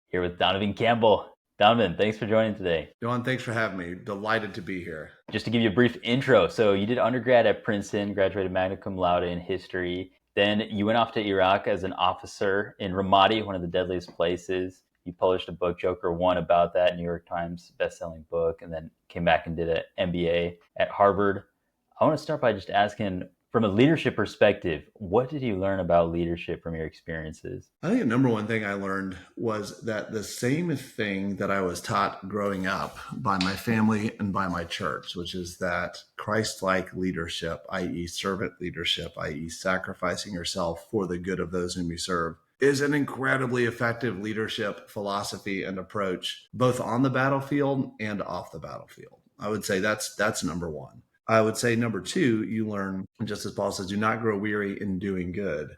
here with Donovan Campbell. Donovan, thanks for joining today. Johann, thanks for having me. Delighted to be here. Just to give you a brief intro, so you did undergrad at Princeton, graduated magna cum laude in history. Then you went off to Iraq as an officer in Ramadi, one of the deadliest places. You published a book, Joker 1, about that, New York Times bestselling book, and then came back and did an MBA at Harvard. I want to start by just asking, from a leadership perspective, what did you learn about leadership from your experiences? I think the number one thing I learned was that the same thing that I was taught growing up by my family and by my church, which is that Christ-like leadership, i.e. servant leadership, i.e. sacrificing yourself for the good of those whom you serve, is an incredibly effective leadership philosophy and approach, both on the battlefield and off the battlefield. I would say that's number one. I would say number two, you learn, just as Paul says, do not grow weary in doing good,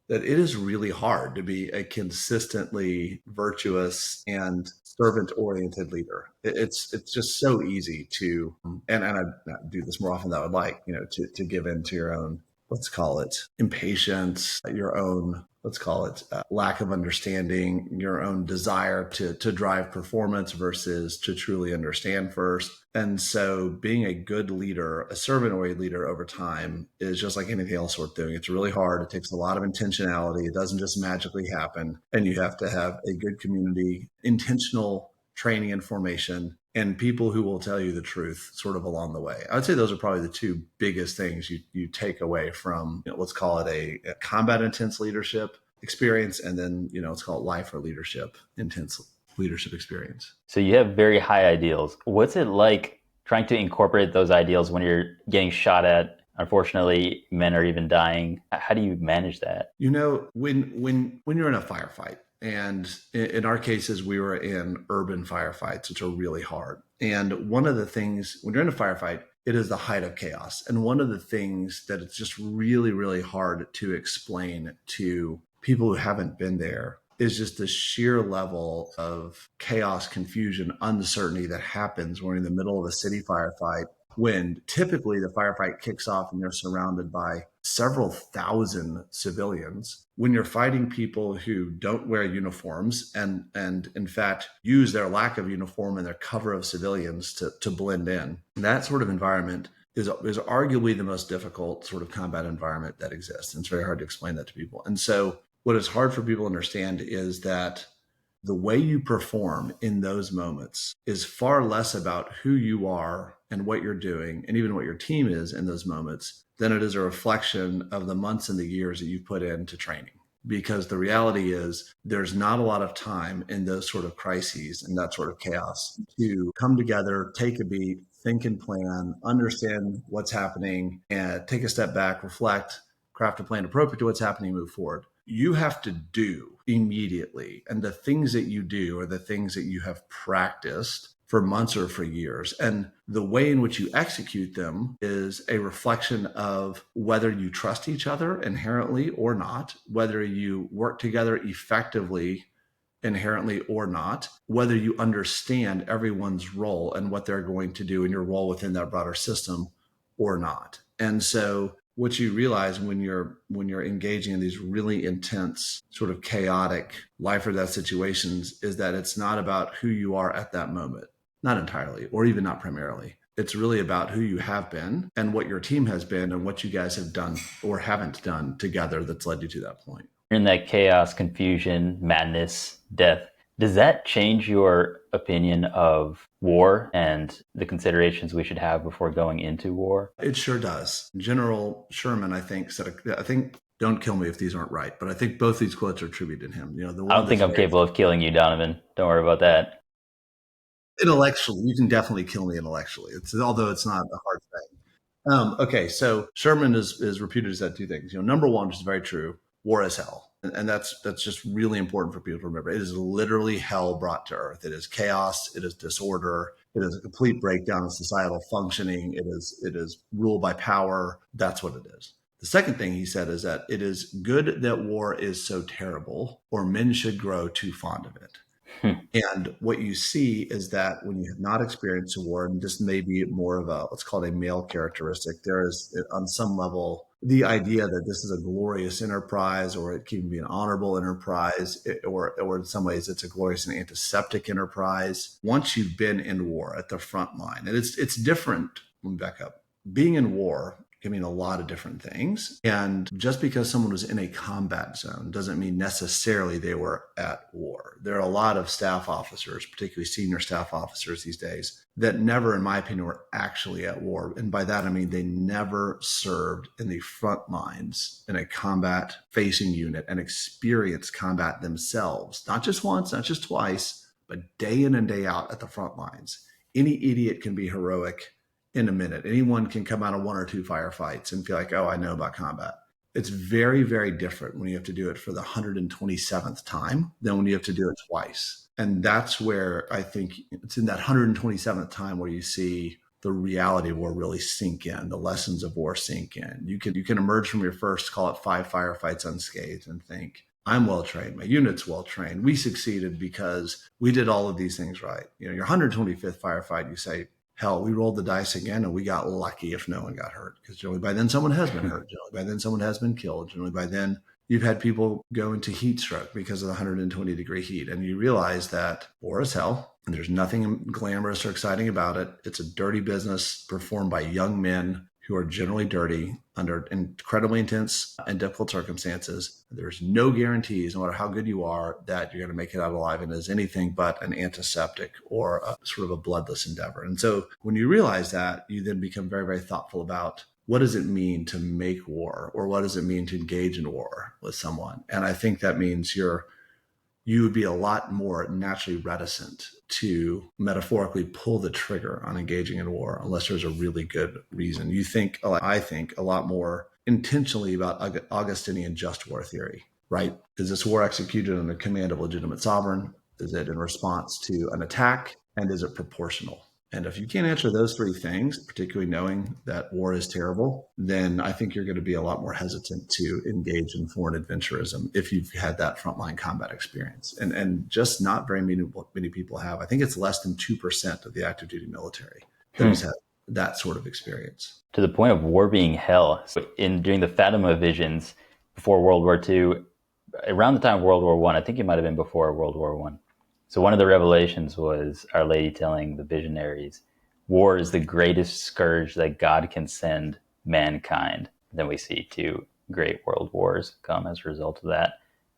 that it is really hard to be a consistently virtuous and servant-oriented leader. It's just so easy to, and I do this more often than I would like, to give in to your own, let's call it impatience, your own, let's call it lack of understanding, your own desire to drive performance versus to truly understand first. And so being a good leader, a servant-oriented leader over time is just like anything else worth doing. It's really hard. It takes a lot of intentionality. It doesn't just magically happen. And you have to have a good community, intentional training and formation, and people who will tell you the truth sort of along the way. I would say those are probably the two biggest things you take away from, let's call it a combat intense leadership experience, and then, let's call it life or leadership intense leadership experience. So you have very high ideals. What's it like trying to incorporate those ideals when you're getting shot at? Unfortunately, men are even dying. How do you manage that? When you're in a firefight, and in our cases, we were in urban firefights, which are really hard. And one of the things, when you're in a firefight, it is the height of chaos. And one of the things that it's just really, really hard to explain to people who haven't been there is just the sheer level of chaos, confusion, uncertainty that happens when you're in the middle of a city firefight, when typically the firefight kicks off and you're surrounded by several thousand civilians, when you're fighting people who don't wear uniforms and in fact use their lack of uniform and their cover of civilians to blend in. That sort of environment is arguably the most difficult sort of combat environment that exists. And it's very hard to explain that to people. And so what is hard for people to understand is that the way you perform in those moments is far less about who you are and what you're doing, and even what your team is in those moments, than it is a reflection of the months and the years that you've put into training. Because the reality is there's not a lot of time in those sort of crises and that sort of chaos to come together, take a beat, think and plan, understand what's happening, and take a step back, reflect, craft a plan appropriate to what's happening, move forward. You have to do immediately. And the things that you do are the things that you have practiced for months or for years. And the way in which you execute them is a reflection of whether you trust each other inherently or not, whether you work together effectively inherently or not, whether you understand everyone's role and what they're going to do in your role within that broader system or not. And so what you realize when you're engaging in these really intense, sort of chaotic life or death situations is that it's not about who you are at that moment, not entirely, or even not primarily. It's really about who you have been and what your team has been and what you guys have done or haven't done together that's led you to that point. In that chaos, confusion, madness, death, does that change your opinion of war and the considerations we should have before going into war? It sure does. General Sherman, I think, don't kill me if these aren't right, but I think both these quotes are attributed to him. I don't think I'm capable of killing you, Donovan. Don't worry about that. Intellectually, you can definitely kill me intellectually. Although it's not a hard thing. Okay, so Sherman is reputed as that two things. Number one, which is very true, war is hell. And that's just really important for people to remember. It is literally hell brought to earth. It is chaos. It is disorder. It is a complete breakdown of societal functioning. It is rule by power. That's what it is. The second thing he said is that it is good that war is so terrible, or men should grow too fond of it. And what you see is that when you have not experienced a war, and this may be more of a, let's call it a male characteristic, there is on some level the idea that this is a glorious enterprise, or it can be an honorable enterprise, or in some ways it's a glorious and antiseptic enterprise. Once you've been in war at the front line, and it's different. Let me back up. Being in war can mean a lot of different things. And just because someone was in a combat zone doesn't mean necessarily they were at war. There are a lot of staff officers, particularly senior staff officers these days, that never, in my opinion, were actually at war. And by that, I mean they never served in the front lines in a combat facing unit and experienced combat themselves, not just once, not just twice, but day in and day out at the front lines. Any idiot can be heroic in a minute. Anyone can come out of one or two firefights and feel like, oh, I know about combat. It's very, very different when you have to do it for the 127th time than when you have to do it twice. And that's where I think it's in that 127th time where you see the reality of war really sink in, the lessons of war sink in. You can emerge from your first, call it 5 firefights unscathed, and think, I'm well trained. My unit's well trained. We succeeded because we did all of these things right. You know, your 125th firefight, you say, hell, we rolled the dice again and we got lucky if no one got hurt, because generally by then someone has been hurt. Generally by then someone has been killed. Generally by then you've had people go into heat stroke because of the 120-degree heat. And you realize that war is hell and there's nothing glamorous or exciting about it. It's a dirty business performed by young men who are generally dirty under incredibly intense and difficult circumstances. There's no guarantees, no matter how good you are, that you're going to make it out alive, and is anything but an antiseptic or a sort of a bloodless endeavor. And so when you realize that, you then become very, very thoughtful about, what does it mean to make war, or what does it mean to engage in war with someone? And I think that means you would be a lot more naturally reticent to metaphorically pull the trigger on engaging in war unless there's a really good reason. I think a lot more intentionally about Augustinian just war theory, right? Is this war executed under command of legitimate sovereign? Is it in response to an attack? And is it proportional? And if you can't answer those 3 things, particularly knowing that war is terrible, then I think you're going to be a lot more hesitant to engage in foreign adventurism if you've had that frontline combat experience. And just not very many people have. I think it's less than 2% of the active duty military that has had that sort of experience. To the point of war being hell. So during the Fatima visions before World War II, around the time of World War I think it might have been before World War I. So one of the revelations was Our Lady telling the visionaries, war is the greatest scourge that God can send mankind. Then we see 2 great world wars come as a result of that.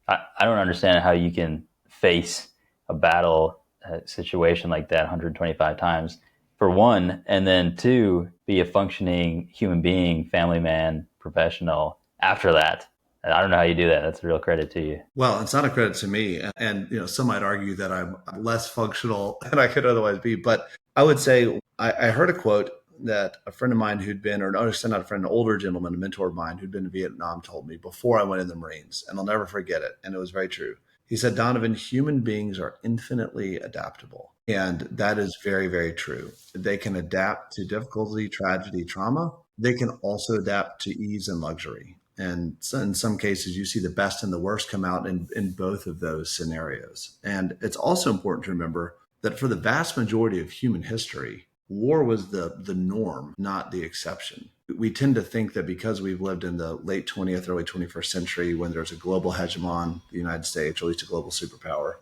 I don't understand how you can face a battle situation like that 125 times, for one, and then 2, be a functioning human being, family man, professional after that. I don't know how you do that. That's a real credit to you. Well, it's not a credit to me. And some might argue that I'm less functional than I could otherwise be. But I would say I heard a quote that a friend of mine who'd been, or not a friend, an older gentleman, a mentor of mine who'd been in Vietnam told me before I went in the Marines, and I'll never forget it. And it was very true. He said, Donovan, human beings are infinitely adaptable. And that is very, very true. They can adapt to difficulty, tragedy, trauma. They can also adapt to ease and luxury. And so in some cases, you see the best and the worst come out in both of those scenarios. And it's also important to remember that for the vast majority of human history, war was the norm, not the exception. We tend to think that because we've lived in the late 20th, early 21st century, when there's a global hegemon, the United States, or at least a global superpower,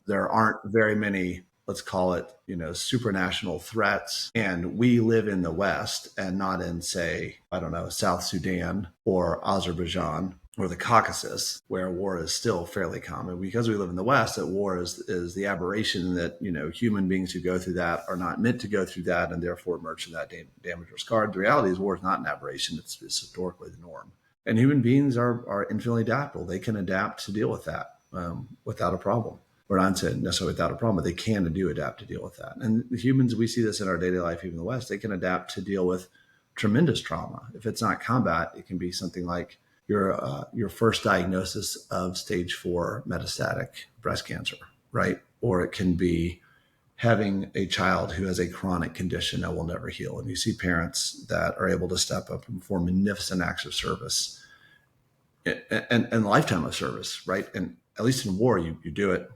there aren't very many, let's call it, supranational threats. And we live in the West and not in, say, I don't know, South Sudan or Azerbaijan or the Caucasus, where war is still fairly common. Because we live in the West, that war is the aberration that, human beings who go through that are not meant to go through that and therefore emerge from that damaged or scarred. The reality is war is not an aberration. It's historically the norm. And human beings are infinitely adaptable. They can adapt to deal with that without a problem. Or not necessarily without a problem, but they can and do adapt to deal with that. And the humans, we see this in our daily life, even in the West, they can adapt to deal with tremendous trauma. If it's not combat, it can be something like your first diagnosis of stage 4 metastatic breast cancer, right? Or it can be having a child who has a chronic condition that will never heal. And you see parents that are able to step up and perform magnificent acts of service and a lifetime of service, right? And at least in war, you do it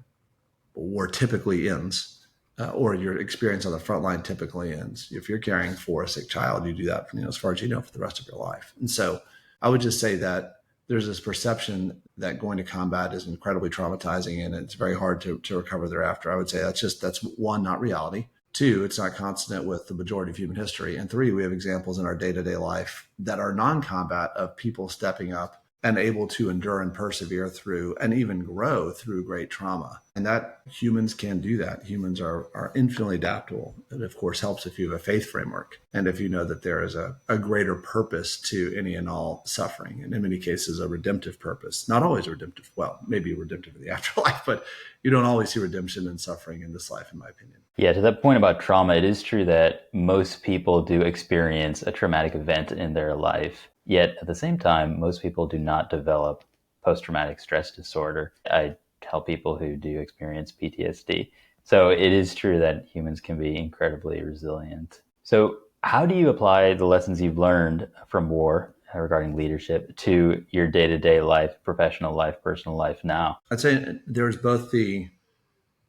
war typically ends, or your experience on the front line typically ends. If you're caring for a sick child, you do that, as far as you know, for the rest of your life. And so I would just say that there's this perception that going to combat is incredibly traumatizing and it's very hard to recover thereafter. I would say that's one, not reality. Two, it's not consonant with the majority of human history. And three, we have examples in our day-to-day life that are non-combat of people stepping up and able to endure and persevere through and even grow through great trauma. And that humans can do that. Humans are infinitely adaptable. It, of course, helps if you have a faith framework and if you know that there is a greater purpose to any and all suffering, and in many cases, a redemptive purpose. Not always a redemptive, well, maybe redemptive in the afterlife, but you don't always see redemption and suffering in this life, in my opinion. Yeah, to that point about trauma, it is true that most people do experience a traumatic event in their life. Yet at the same time, most people do not develop post-traumatic stress disorder. I tell people who do experience PTSD. So it is true that humans can be incredibly resilient. So how do you apply the lessons you've learned from war regarding leadership to your day-to-day life, professional life, personal life now? I'd say there's both the,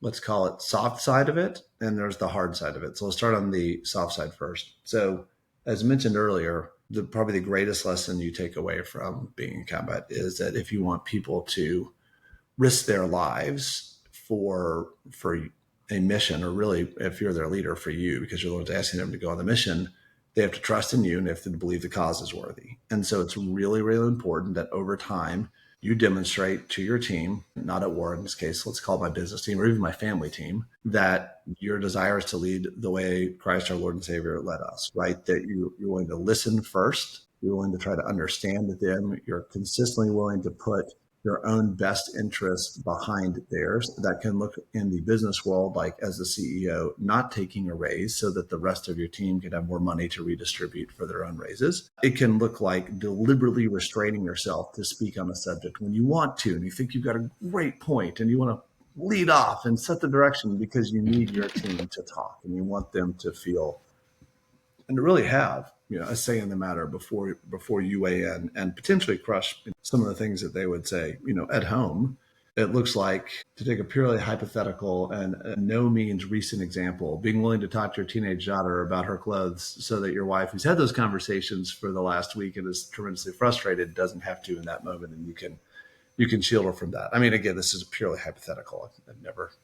let's call it, soft side of it, and there's the hard side of it. So let's start on the soft side first. So as mentioned earlier, probably the greatest lesson you take away from being in combat is that if you want people to risk their lives for a mission, or really if you're their leader, for you, because you're the ones asking them to go on the mission, they have to trust in you and they have to believe the cause is worthy. And so it's really, really important that over time you demonstrate to your team, not at war in this case, let's call it my business team or even my family team, that your desire is to lead the way Christ our Lord and Savior led us, right? That you're willing to listen first, you're willing to try to understand them, you're consistently willing to put your own best interests behind theirs. That can look in the business world like, as the CEO, not taking a raise so that the rest of your team can have more money to redistribute for their own raises. It can look like deliberately restraining yourself to speak on a subject when you want to, and you think you've got a great point and you want to lead off and set the direction because you need your team to talk and you want them to feel and to really have a say in the matter before you weigh in and potentially crush some of the things that they would say at home. It looks like, to take a purely hypothetical and no means recent example, being willing to talk to your teenage daughter about her clothes so that your wife, who's had those conversations for the last week and is tremendously frustrated, doesn't have to in that moment, and you can shield her from that. I mean, again, this is purely hypothetical. I've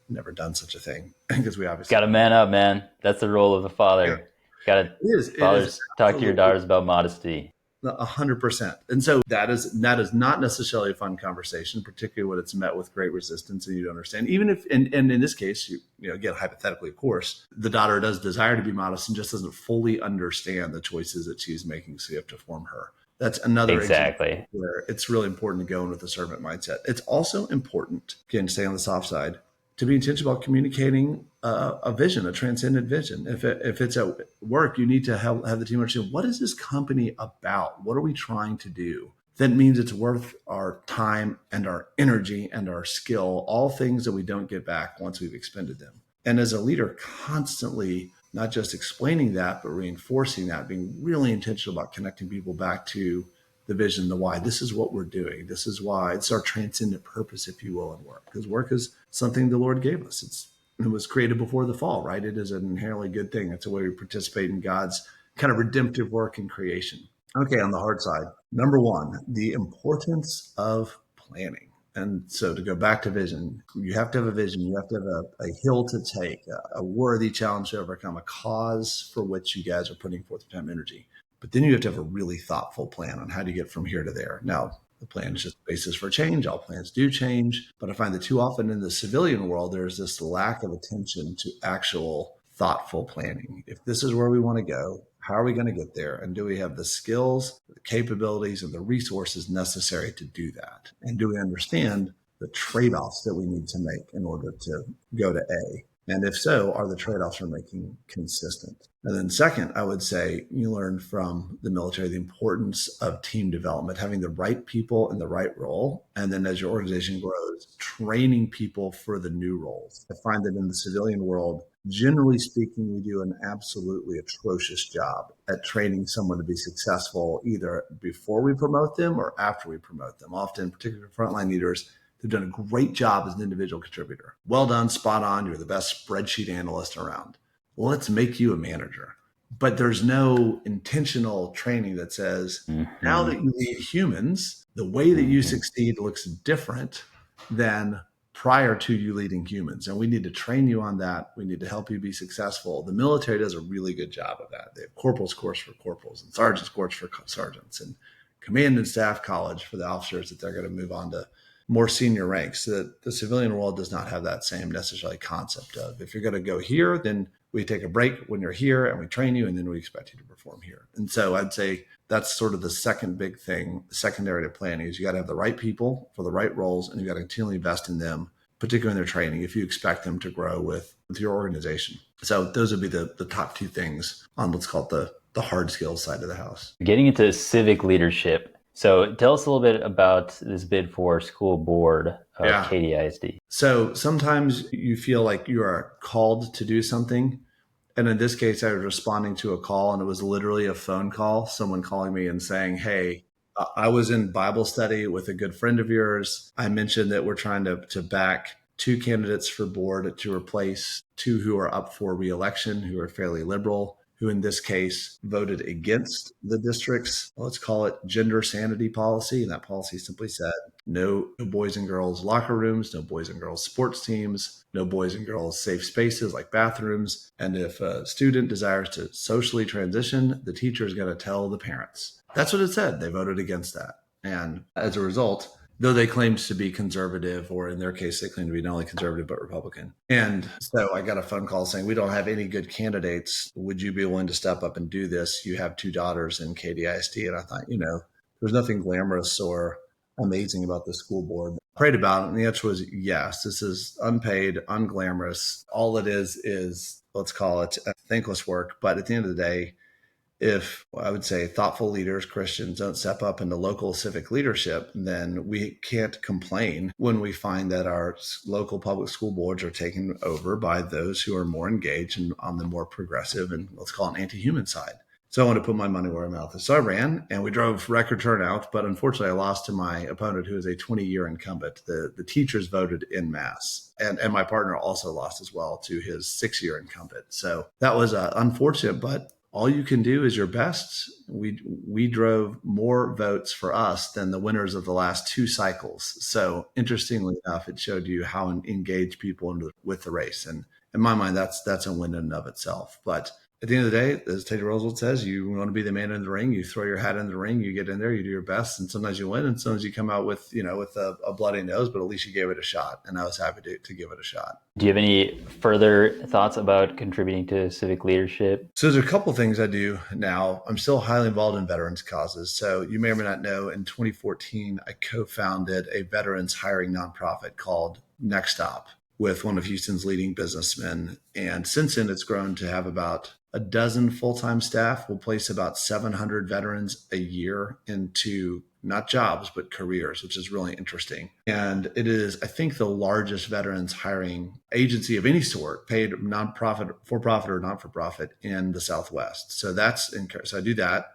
never done such a thing because we obviously Got to man up, man. That's the role of a father. Yeah. Got to fathers talk to your daughters about modesty. 100%. And so that is not necessarily a fun conversation, particularly when it's met with great resistance and you don't understand. Even if, and in this case, again, hypothetically, of course, the daughter does desire to be modest and just doesn't fully understand the choices that she's making. So you have to form her. That's another example where it's really important to go in with a servant mindset. It's also important, again, stay on the soft side, to be intentional about communicating a vision, a transcendent vision. If it's at work, you need to have the team understand, what is this company about? What are we trying to do? That means it's worth our time and our energy and our skill, all things that we don't get back once we've expended them. And as a leader, constantly not just explaining that, but reinforcing that, being really intentional about connecting people back to the vision, the why. This is what we're doing. This is why. It's our transcendent purpose, if you will, in work. Because work is something the Lord gave us. It was created before the fall, right? It is an inherently good thing. It's a way we participate in God's kind of redemptive work in creation. Okay, on the hard side, number one, the importance of planning. And so to go back to vision, you have to have a vision. You have to have a hill to take, a worthy challenge to overcome, a cause for which you guys are putting forth your time and energy. But then you have to have a really thoughtful plan on how do you get from here to there. Now, the plan is just the basis for change. All plans do change. But I find that too often in the civilian world, there's this lack of attention to actual thoughtful planning. If this is where we want to go, how are we going to get there? And do we have the skills, the capabilities, and the resources necessary to do that? And do we understand the trade-offs that we need to make in order to go to A? And if so, are the trade-offs we're making consistent? And then second, I would say you learn from the military the importance of team development, having the right people in the right role. And then as your organization grows, training people for the new roles. I find that in the civilian world, generally speaking, we do an absolutely atrocious job at training someone to be successful either before we promote them or after we promote them. Often, particularly frontline leaders, They've done a great job as an individual contributor. Well done, spot on. You're the best spreadsheet analyst around. Well, let's make you a manager. But there's no intentional training that says, now that you lead humans, the way that you succeed looks different than prior to you leading humans. And we need to train you on that. We need to help you be successful. The military does a really good job of that. They have corporal's course for corporals and sergeant's course for sergeants and command and staff college for the officers that they're going to move on to more senior ranks. The civilian world does not have that same necessarily concept of, if you're going to go here, then we take a break when you're here and we train you, and then we expect you to perform here. And so I'd say that's sort of the second big thing, secondary to planning, is you got to have the right people for the right roles, and you got to continually invest in them, particularly in their training, if you expect them to grow with your organization. So those would be the top two things on, let's call it the hard skills side of the house. Getting into civic leadership. So tell us a little bit about this bid for school board of KDISD. So sometimes you feel like you are called to do something. And in this case, I was responding to a call, and it was literally a phone call, someone calling me and saying, hey, I was in Bible study with a good friend of yours. I mentioned that we're trying to back 2 candidates for board to replace 2 who are up for re-election, who are fairly liberal, who in this case voted against the district's, let's call it, gender sanity policy. And that policy simply said no boys and girls locker rooms, no boys and girls sports teams, no boys and girls safe spaces like bathrooms. And if a student desires to socially transition, the teacher is going to tell the parents. That's what it said. They voted against that. And as a result, though they claimed to be conservative, or in their case, they claimed to be not only conservative, but Republican. And so I got a phone call saying, we don't have any good candidates. Would you be willing to step up and do this? You have 2 daughters in KDISD. And I thought, there's nothing glamorous or amazing about the school board. I prayed about it, and the answer was yes. This is unpaid, unglamorous. All it is, let's call it, thankless work. But at the end of the day, if I would say thoughtful leaders, Christians, don't step up into local civic leadership, then we can't complain when we find that our local public school boards are taken over by those who are more engaged and on the more progressive and, let's call it, anti-human side. So I want to put my money where my mouth is. So I ran, and we drove record turnout, but unfortunately I lost to my opponent, who is a 20-year incumbent. The teachers voted en masse, and my partner also lost as well to his 6-year incumbent. So that was unfortunate, but all you can do is your best. We drove more votes for us than the winners of the last 2 cycles. So interestingly enough, it showed you how engaged people with the race. And in my mind, that's a win in and of itself. But at the end of the day, as Teddy Roosevelt says, you want to be the man in the ring. You throw your hat in the ring, you get in there, you do your best, and sometimes you win, and sometimes you come out with a bloody nose, but at least you gave it a shot. And I was happy to give it a shot. Do you have any further thoughts about contributing to civic leadership? So there's a couple things I do now. I'm still highly involved in veterans causes. So you may or may not know, in 2014, I co-founded a veterans hiring nonprofit called Next Stop with one of Houston's leading businessmen. And since then, it's grown to have about a dozen full-time staff. We'll place about 700 veterans a year into not jobs, but careers, which is really interesting. And it is, I think, the largest veterans hiring agency of any sort, paid nonprofit, for-profit or not-for-profit, in the Southwest. So so I do that.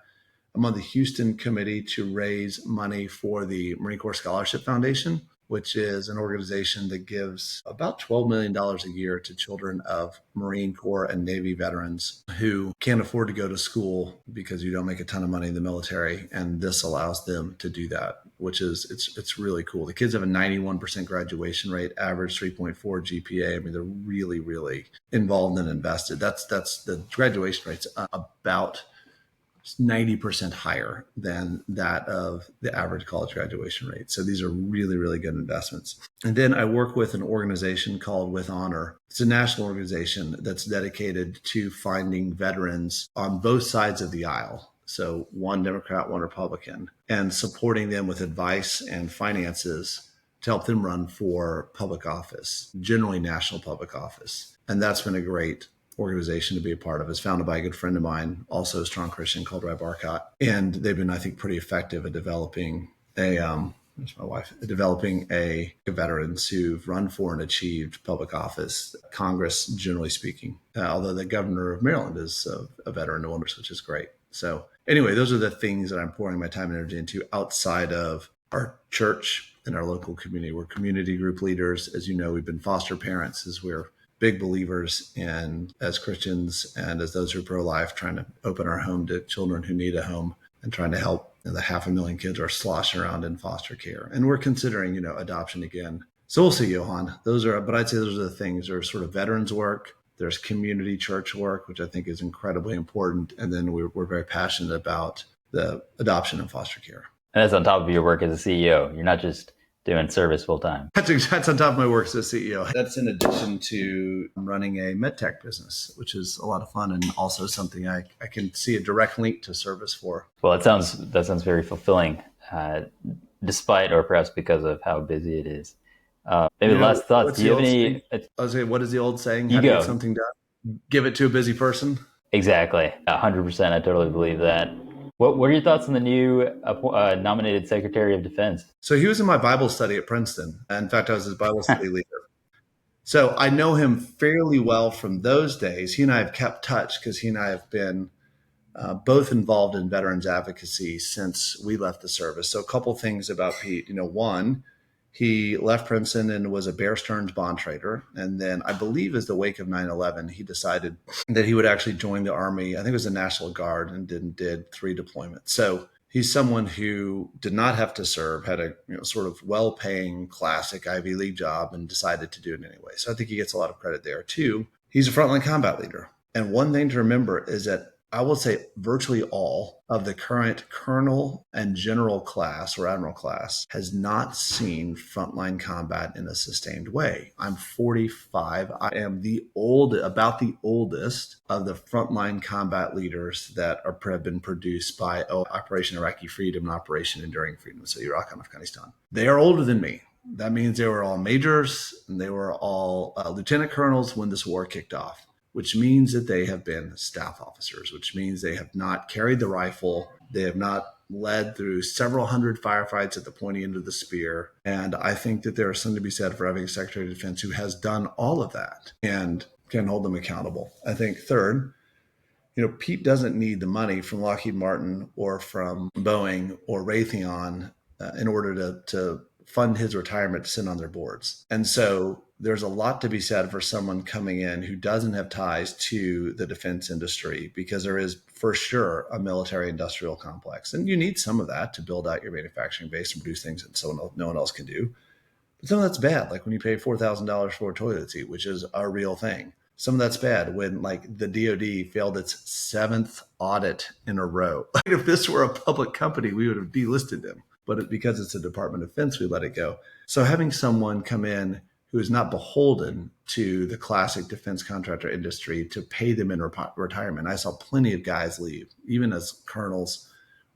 I'm on the Houston committee to raise money for the Marine Corps Scholarship Foundation, which is an organization that gives about $12 million a year to children of Marine Corps and Navy veterans who can't afford to go to school because you don't make a ton of money in the military. And this allows them to do that, which is, it's really cool. The kids have a 91% graduation rate, average 3.4 GPA. I mean, they're really, really involved and invested. That's the graduation rate's about 90% higher than that of the average college graduation rate. So these are really, really good investments. And then I work with an organization called With Honor. It's a national organization that's dedicated to finding veterans on both sides of the aisle. So one Democrat, one Republican, and supporting them with advice and finances to help them run for public office, generally national public office. And that's been a great organization to be a part of. It's founded by a good friend of mine, also a strong Christian, called Ray Barcott. And they've been, I think, pretty effective at developing veterans who've run for and achieved public office, Congress, generally speaking, although the governor of Maryland is a veteran of Wonders, which is great. So anyway, those are the things that I'm pouring my time and energy into outside of our church and our local community. We're community group leaders. As you know, we've been foster parents as we're big believers in, as Christians and as those who are pro-life, trying to open our home to children who need a home and trying to help the 500,000 kids are sloshing around in foster care. And we're considering, adoption again. So we'll see, Johann. But I'd say those are the things. There's sort of veterans work. There's community church work, which I think is incredibly important. And then we're very passionate about the adoption and foster care. And that's on top of your work as a CEO. You're not just doing service full time. That's on top of my work as a CEO. That's in addition to running a medtech business, which is a lot of fun and also something I can see a direct link to service for. Well, that sounds very fulfilling, despite or perhaps because of how busy it is. Maybe last thoughts. Do you have any? I was saying, what is the old saying? How do you get something done? Give it to a busy person. Exactly. 100%. I totally believe that. What are your thoughts on the new nominated Secretary of Defense? So he was in my Bible study at Princeton. In fact, I was his Bible study leader. So I know him fairly well from those days. He and I have kept touch because he and I have been both involved in veterans advocacy since we left the service. So a couple things about Pete. One, he left Princeton and was a Bear Stearns bond trader. And then I believe as the wake of 9/11, he decided that he would actually join the Army. I think it was the National Guard, and did 3 deployments. So he's someone who did not have to serve, had a sort of well-paying classic Ivy League job and decided to do it anyway. So I think he gets a lot of credit there. 2, he's a frontline combat leader. And one thing to remember is that I will say virtually all of the current colonel and general class or admiral class has not seen frontline combat in a sustained way. I'm 45. I am about the oldest of the frontline combat leaders that have been produced by Operation Iraqi Freedom and Operation Enduring Freedom, so Iraq and Afghanistan. They are older than me. That means they were all majors and they were all lieutenant colonels when this war kicked off, which means that they have been staff officers, which means they have not carried the rifle. They have not led through several hundred firefights at the pointy end of the spear. And I think that there is something to be said for having a Secretary of Defense who has done all of that and can hold them accountable. I think third, Pete doesn't need the money from Lockheed Martin or from Boeing or Raytheon in order to fund his retirement to sit on their boards. And so there's a lot to be said for someone coming in who doesn't have ties to the defense industry, because there is for sure a military industrial complex. And you need some of that to build out your manufacturing base and produce things that no one else can do. But some of that's bad, like when you pay $4,000 for a toilet seat, which is a real thing. Some of that's bad when the DoD failed its 7th audit in a row. If this were a public company, we would have delisted them. But because it's a Department of Defense, we let it go. So having someone come in who is not beholden to the classic defense contractor industry to pay them in retirement. I saw plenty of guys leave, even as colonels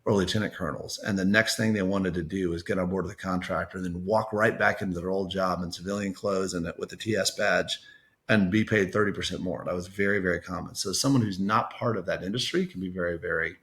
or lieutenant colonels. And the next thing they wanted to do was get on board with the contractor and then walk right back into their old job in civilian clothes and with the TS badge and be paid 30% more. That was very, very common. So someone who's not part of that industry can be very, very,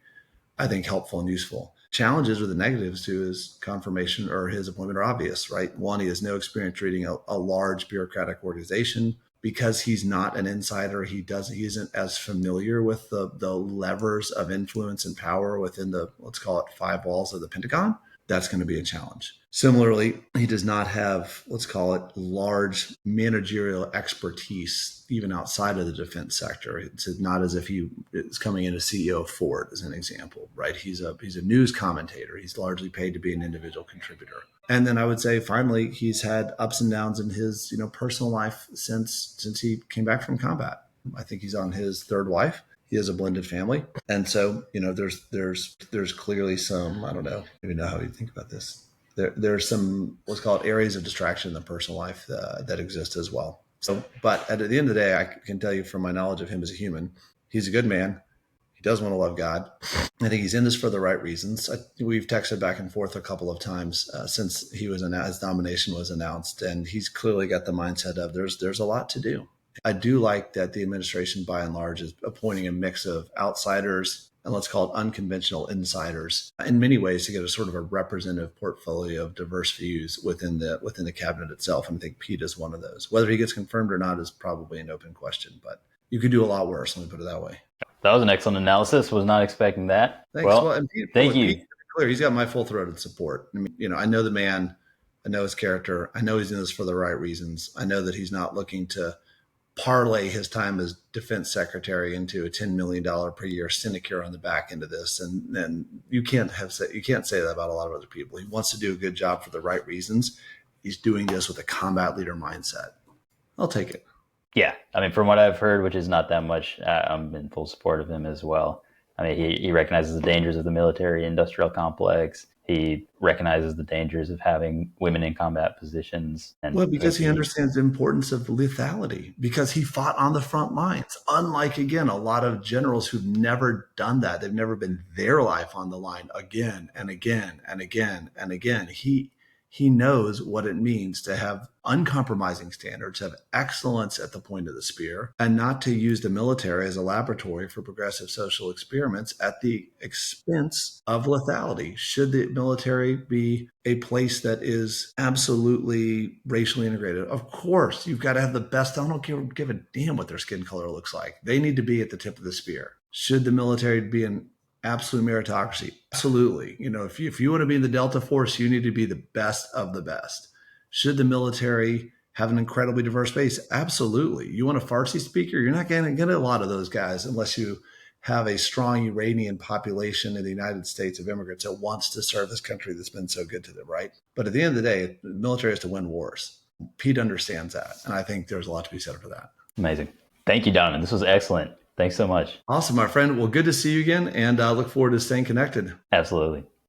I think, helpful and useful. Challenges or the negatives to his confirmation or his appointment are obvious, right? One, he has no experience leading a large bureaucratic organization. Because he's not an insider, he isn't as familiar with the levers of influence and power within the, let's call it, 5 walls of the Pentagon. That's going to be a challenge. Similarly, he does not have, let's call it, large managerial expertise even outside of the defense sector. It's not as if he is coming in as CEO of Ford, as an example, right? He's a news commentator. He's largely paid to be an individual contributor. And then I would say, finally, he's had ups and downs in his, personal life since he came back from combat. I think he's on his 3rd wife. He has a blended family. And so, there's clearly some, I don't know, maybe know how you think about this. There's some, let's call it, areas of distraction in the personal life that exist as well. So, but at the end of the day, I can tell you from my knowledge of him as a human, he's a good man. He does want to love God. I think he's in this for the right reasons. We've texted back and forth a couple of times since his nomination was announced, and he's clearly got the mindset of there's a lot to do. I do like that the administration, by and large, is appointing a mix of outsiders and let's call it unconventional insiders in many ways to get a sort of a representative portfolio of diverse views within the cabinet itself. And I think Pete is one of those. Whether he gets confirmed or not is probably an open question, but you could do a lot worse. Let me put it that way. That was an excellent analysis. Was not expecting that. Thanks. Well, Pete, thank you. Pete, clear. He's got my full-throated support. I mean, I know the man. I know his character. I know he's in this for the right reasons. I know that he's not looking to parlay his time as defense secretary into a $10 million per year sinecure on the back end of this. And you can't say that about a lot of other people. He wants to do a good job for the right reasons. He's doing this with a combat leader mindset. I'll take it. Yeah. I mean, from what I've heard, which is not that much, I'm in full support of him as well. I mean, he recognizes the dangers of the military industrial complex. He recognizes the dangers of having women in combat positions. And well, because he understands the importance of lethality, because he fought on the front lines. Unlike, again, a lot of generals who've never done that. They've never been their life on the line again and again and again and again. He knows what it means to have uncompromising standards, have excellence at the point of the spear, and not to use the military as a laboratory for progressive social experiments at the expense of lethality. Should the military be a place that is absolutely racially integrated? Of course, you've got to have the best. I don't give a damn what their skin color looks like. They need to be at the tip of the spear. Should the military be an absolute meritocracy? Absolutely. If you want to be in the Delta Force, you need to be the best of the best. Should the military have an incredibly diverse base? Absolutely. You want a Farsi speaker? You're not going to get a lot of those guys unless you have a strong Iranian population in the United States of immigrants that wants to serve this country that's been so good to them, right? But at the end of the day, the military has to win wars. Pete understands that. And I think there's a lot to be said for that. Amazing. Thank you, Donovan. This was excellent. Thanks so much. Awesome, my friend. Well, good to see you again, and I look forward to staying connected. Absolutely.